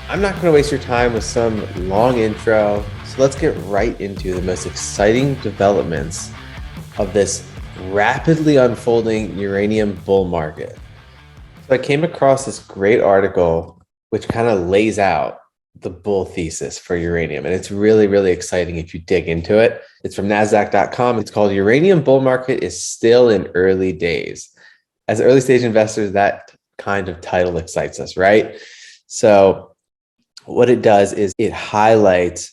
I'm not going to waste your time with some long intro. So let's get right into the most exciting developments of this rapidly unfolding uranium bull market. So I came across this great article which kind of lays out the bull thesis for uranium. And it's really, really exciting if you dig into it. It's from NASDAQ.com. It's called Uranium Bull Market is Still in Early Days. As early stage investors, that kind of title excites us, right? So what it does is it highlights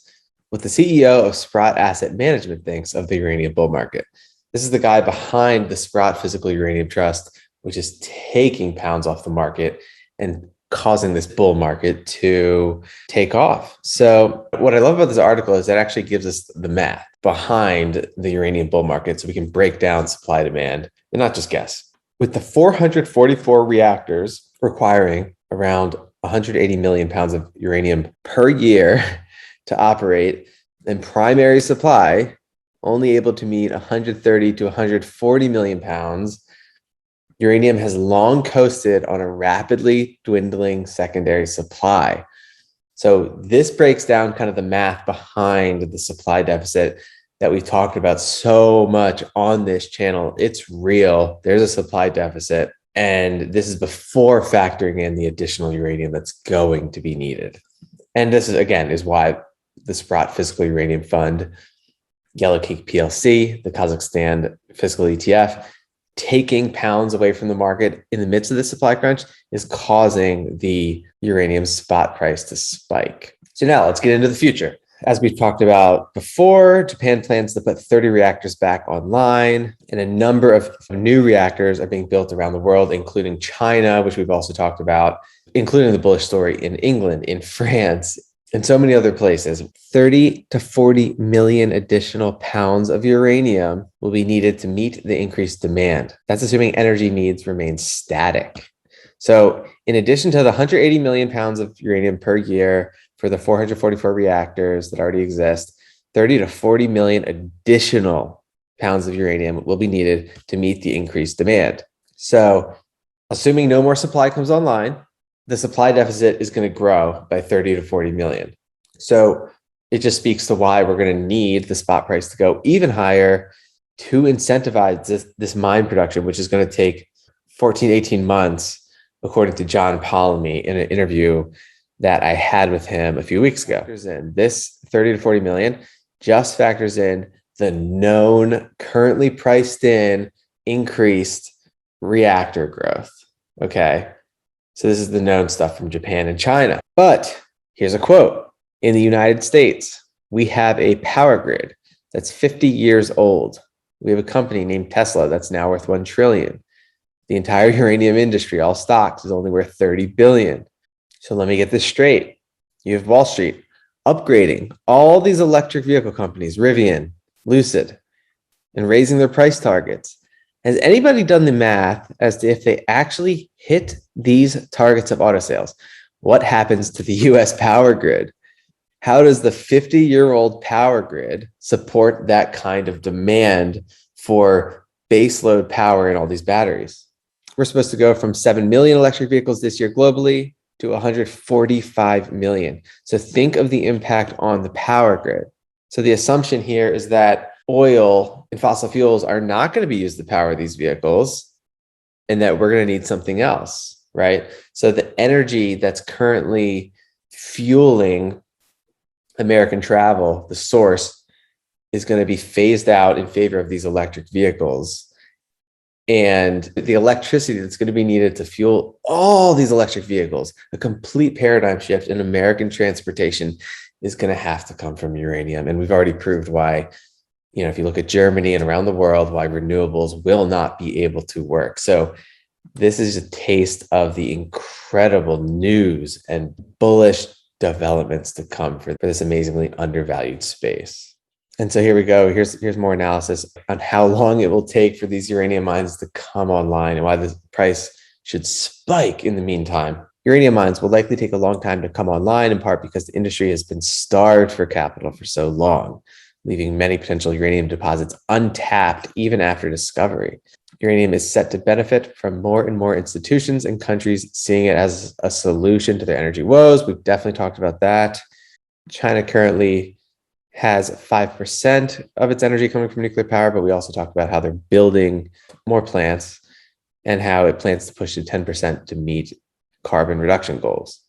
what the CEO of Sprott Asset Management thinks of the uranium bull market. This is the guy behind the Sprott Physical Uranium Trust, which is taking pounds off the market and causing this bull market to take off. So what I love about this article is that it actually gives us the math behind the uranium bull market so we can break down supply demand and not just guess. With the 444 reactors requiring around 180 million pounds of uranium per year to operate, and primary supply only able to meet 130 to 140 million pounds, uranium has long coasted on a rapidly dwindling secondary supply. So this breaks down kind of the math behind the supply deficit that we've talked about so much on this channel. It's real. There's a supply deficit. And this is before factoring in the additional uranium that's going to be needed. And this is, again, is why the Sprott Physical Uranium Fund, Yellow Cake PLC, the Kazakhstan Physical ETF, taking pounds away from the market in the midst of the supply crunch is causing the uranium spot price to spike. So now let's get into the future. As we've talked about before, Japan plans to put 30 reactors back online, and a number of new reactors are being built around the world, including China, which we've also talked about, including the bullish story in England, in France, and so many other places. 30 to 40 million additional pounds of uranium will be needed to meet the increased demand. That's assuming energy needs remain static. So in addition to the 180 million pounds of uranium per year for the 444 reactors that already exist, 30 to 40 million additional pounds of uranium will be needed to meet the increased demand. So assuming no more supply comes online, the supply deficit is going to grow by 30 to 40 million. So it just speaks to why we're going to need the spot price to go even higher to incentivize this mine production, which is going to take 14, 18 months, according to John Polemy in an interview that I had with him a few weeks ago. This 30 to 40 million just factors in the known, currently priced in increased reactor growth. Okay. So this is the known stuff from Japan and China. But here's a quote. In the United States, we have a power grid that's 50 years old. We have a company named Tesla that's now worth 1 trillion. The entire uranium industry, all stocks, is only worth 30 billion. So let me get this straight. You have Wall Street upgrading all these electric vehicle companies, Rivian, Lucid, and raising their price targets. Has anybody done the math as to if they actually hit these targets of auto sales, what happens to the US power grid? How does the 50-year-old power grid support that kind of demand for baseload power in all these batteries? We're supposed to go from 7 million electric vehicles this year globally to 145 million. So think of the impact on the power grid. So the assumption here is that oil and fossil fuels are not going to be used to power these vehicles and that we're going to need something else, right? So the energy that's currently fueling American travel, the source, is going to be phased out in favor of these electric vehicles. And the electricity that's going to be needed to fuel all these electric vehicles, a complete paradigm shift in American transportation, is going to have to come from uranium. And we've already proved why, if you look at Germany and around the world, why renewables will not be able to work. So this is a taste of the incredible news and bullish developments to come for this amazingly undervalued space. And so here we go. Here's more analysis on how long it will take for these uranium mines to come online and why the price should spike in the meantime. Uranium mines will likely take a long time to come online, in part because the industry has been starved for capital for so long, leaving many potential uranium deposits untapped even after discovery. Uranium is set to benefit from more and more institutions and countries seeing it as a solution to their energy woes. We've definitely talked about that. China currently has 5% of its energy coming from nuclear power, but we also talked about how they're building more plants and how it plans to push to 10% to meet carbon reduction goals.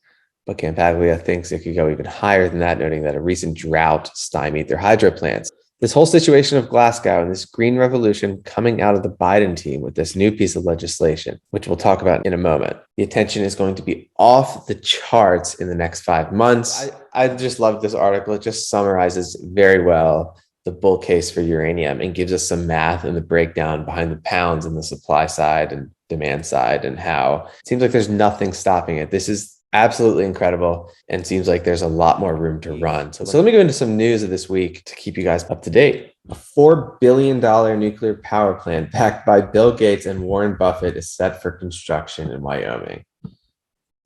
But Campaglia thinks it could go even higher than that, noting that a recent drought stymied their hydro plants. This whole situation of Glasgow and this green revolution coming out of the Biden team with this new piece of legislation, which we'll talk about in a moment. The attention is going to be off the charts in the next 5 months. I just love this article. It just summarizes very well the bull case for uranium and gives us some math and the breakdown behind the pounds and the supply side and demand side and how it seems like there's nothing stopping it. This is absolutely incredible and seems like there's a lot more room to run. So let me go into some news of this week to keep you guys up to date. A $4 billion nuclear power plant backed by Bill Gates and Warren Buffett is set for construction in Wyoming.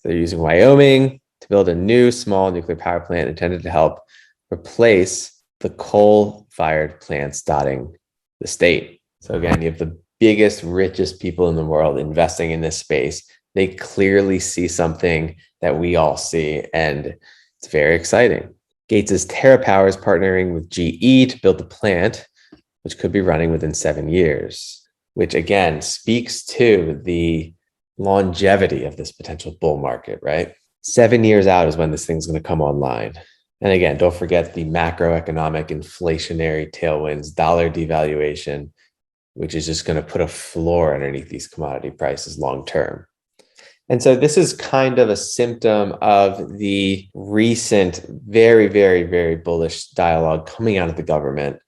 They're using Wyoming to build a new small nuclear power plant intended to help replace the coal-fired plants dotting the state. So again, you have the biggest, richest people in the world investing in this space. They clearly see something that we all see, and it's very exciting. Gates's TerraPower is partnering with GE to build the plant, which could be running within 7 years, which again speaks to the longevity of this potential bull market, right? 7 years out is when this thing's going to come online. And again, don't forget the macroeconomic inflationary tailwinds, dollar devaluation, which is just going to put a floor underneath these commodity prices long term. And so this is kind of a symptom of the recent, very, very, very bullish dialogue coming out of the government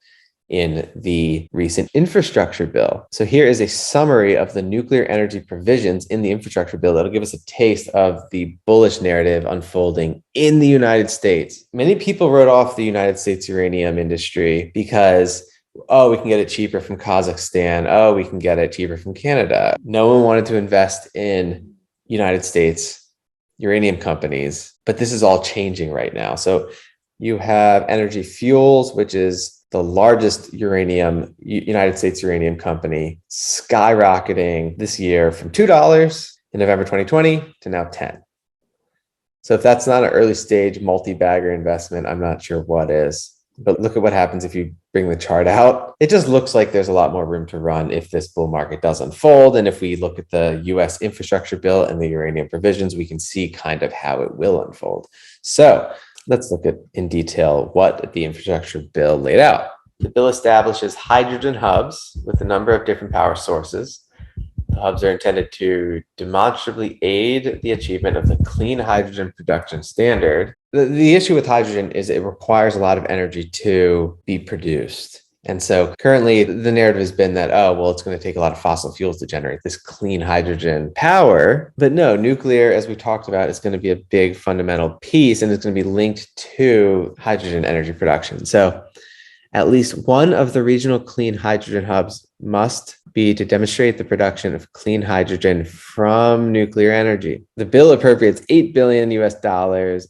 in the recent infrastructure bill. So here is a summary of the nuclear energy provisions in the infrastructure bill that'll give us a taste of the bullish narrative unfolding in the United States. Many people wrote off the United States uranium industry because, oh, we can get it cheaper from Kazakhstan. Oh, we can get it cheaper from Canada. No one wanted to invest in United States uranium companies, but this is all changing right now. So you have Energy Fuels, which is the largest United States uranium company, skyrocketing this year from $2 in November 2020 to now 10. So if that's not an early stage multi-bagger investment, I'm not sure what is. But look at what happens if you bring the chart out. It just looks like there's a lot more room to run if this bull market does unfold. And if we look at the US infrastructure bill and the uranium provisions, we can see kind of how it will unfold. So let's look at in detail what the infrastructure bill laid out. The bill establishes hydrogen hubs with a number of different power sources. The hubs are intended to demonstrably aid the achievement of the clean hydrogen production standard. The issue with hydrogen is it requires a lot of energy to be produced. And so currently the narrative has been that, oh, well, it's going to take a lot of fossil fuels to generate this clean hydrogen power. But no, nuclear, as we talked about, is going to be a big fundamental piece, and it's going to be linked to hydrogen energy production. So at least one of the regional clean hydrogen hubs must be to demonstrate the production of clean hydrogen from nuclear energy. The bill appropriates $8 billion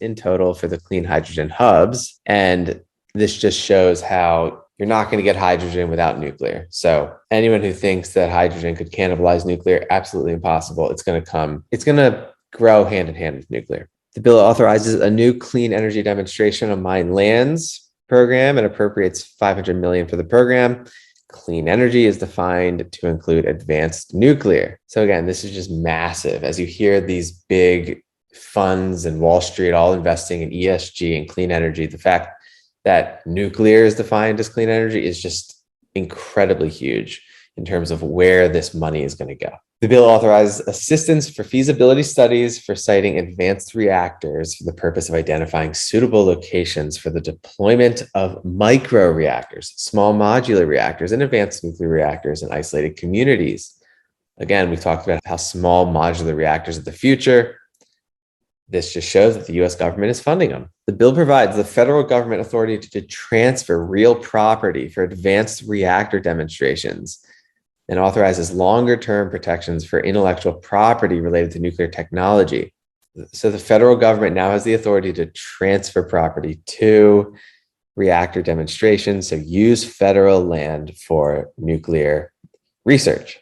in total for the clean hydrogen hubs. And this just shows how you're not going to get hydrogen without nuclear. So anyone who thinks that hydrogen could cannibalize nuclear, absolutely impossible. It's going to grow hand in hand with nuclear. The bill authorizes a new clean energy demonstration on mine lands program and appropriates $500 million for the program. Clean energy is defined to include advanced nuclear. So again, this is just massive. As you hear these big funds and Wall Street all investing in ESG and clean energy, the fact that nuclear is defined as clean energy is just incredibly huge in terms of where this money is going to go. The bill authorizes assistance for feasibility studies for siting advanced reactors for the purpose of identifying suitable locations for the deployment of micro reactors, small modular reactors, and advanced nuclear reactors in isolated communities. Again, we've talked about how small modular reactors are the future. This just shows that the US government is funding them. The bill provides the federal government authority to transfer real property for advanced reactor demonstrations and authorizes longer-term protections for intellectual property related to nuclear technology. So the federal government now has the authority to transfer property to reactor demonstrations, so use federal land for nuclear research.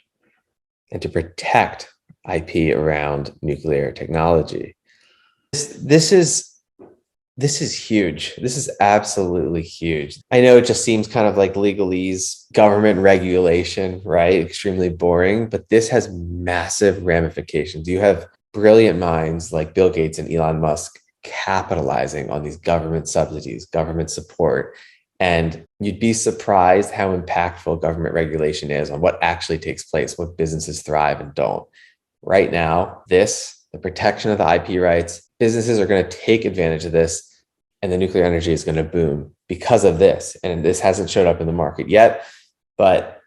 and to protect IP around nuclear technology. This is huge. This is absolutely huge. I know it just seems kind of like legalese, government regulation, right? Extremely boring, but this has massive ramifications. You have brilliant minds like Bill Gates and Elon Musk capitalizing on these government subsidies, government support. And you'd be surprised how impactful government regulation is on what actually takes place, what businesses thrive and don't. Right now, the protection of the IP rights, businesses are going to take advantage of this, and the nuclear energy is going to boom because of this. And this hasn't showed up in the market yet, but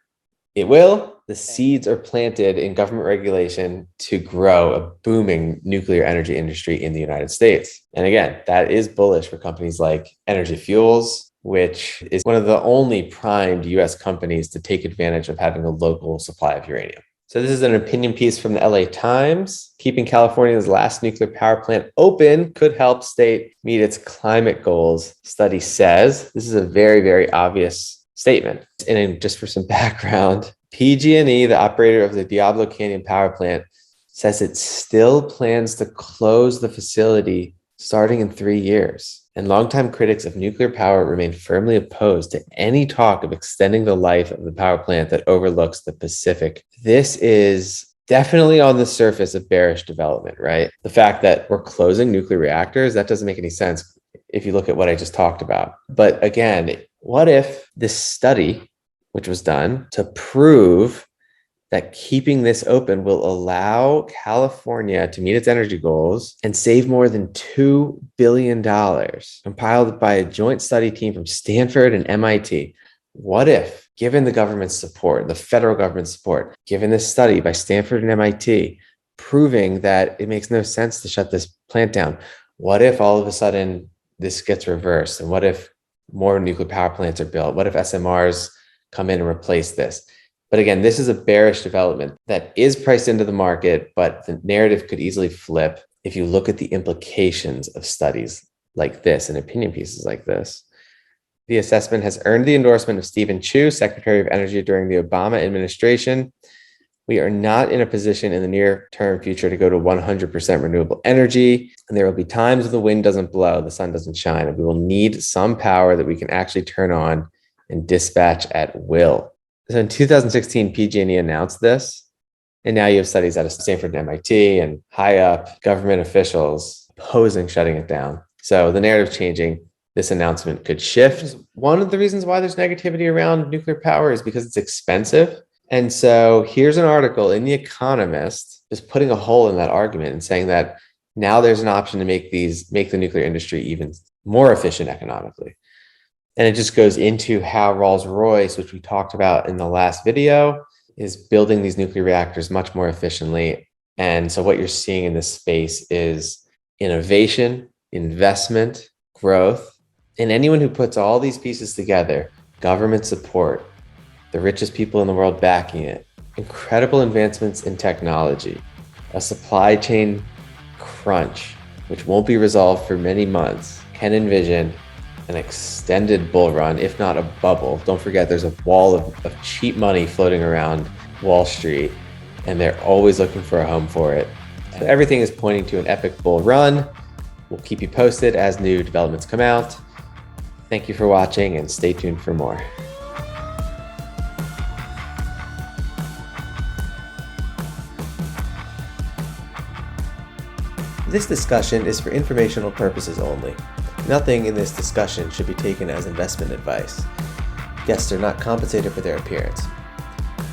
it will. The seeds are planted in government regulation to grow a booming nuclear energy industry in the United States. And again, that is bullish for companies like Energy Fuels, which is one of the only primed US companies to take advantage of having a local supply of uranium. So this is an opinion piece from the LA Times. Keeping California's last nuclear power plant open could help state meet its climate goals, study says. This is a very, very obvious statement. And just for some background, PG&E, the operator of the Diablo Canyon power plant, says it still plans to close the facility starting in 3 years. And longtime critics of nuclear power remain firmly opposed to any talk of extending the life of the power plant that overlooks the Pacific. This is definitely on the surface a bearish development, right? The fact that we're closing nuclear reactors, that doesn't make any sense if you look at what I just talked about. But again, what if this study, which was done to prove that keeping this open will allow California to meet its energy goals and save more than $2 billion, compiled by a joint study team from Stanford and MIT. What if, given the government's support, the federal government's support, given this study by Stanford and MIT, proving that it makes no sense to shut this plant down, what if all of a sudden this gets reversed? And what if more nuclear power plants are built? What if SMRs come in and replace this? But again, this is a bearish development that is priced into the market, but the narrative could easily flip if you look at the implications of studies like this and opinion pieces like this. The assessment has earned the endorsement of Stephen Chu, Secretary of Energy during the Obama administration. We are not in a position in the near-term future to go to 100% renewable energy, and there will be times when the wind doesn't blow, the sun doesn't shine, and we will need some power that we can actually turn on and dispatch at will. So in 2016, PG&E announced this, and now you have studies out of Stanford and MIT and high up government officials opposing shutting it down. So the narrative changing, this announcement could shift. One of the reasons why there's negativity around nuclear power is because it's expensive. And so here's an article in The Economist just putting a hole in that argument and saying that now there's an option to make the nuclear industry even more efficient economically. And it just goes into how Rolls-Royce, which we talked about in the last video, is building these nuclear reactors much more efficiently. And so what you're seeing in this space is innovation, investment, growth. And anyone who puts all these pieces together, government support, the richest people in the world backing it, incredible advancements in technology, a supply chain crunch, which won't be resolved for many months, can envision an extended bull run, if not a bubble. Don't forget, there's a wall of cheap money floating around Wall Street, and they're always looking for a home for it. So everything is pointing to an epic bull run. We'll keep you posted as new developments come out. Thank you for watching, and stay tuned for more. This discussion is for informational purposes only. Nothing in this discussion should be taken as investment advice. Guests are not compensated for their appearance.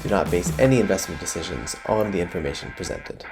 Do not base any investment decisions on the information presented.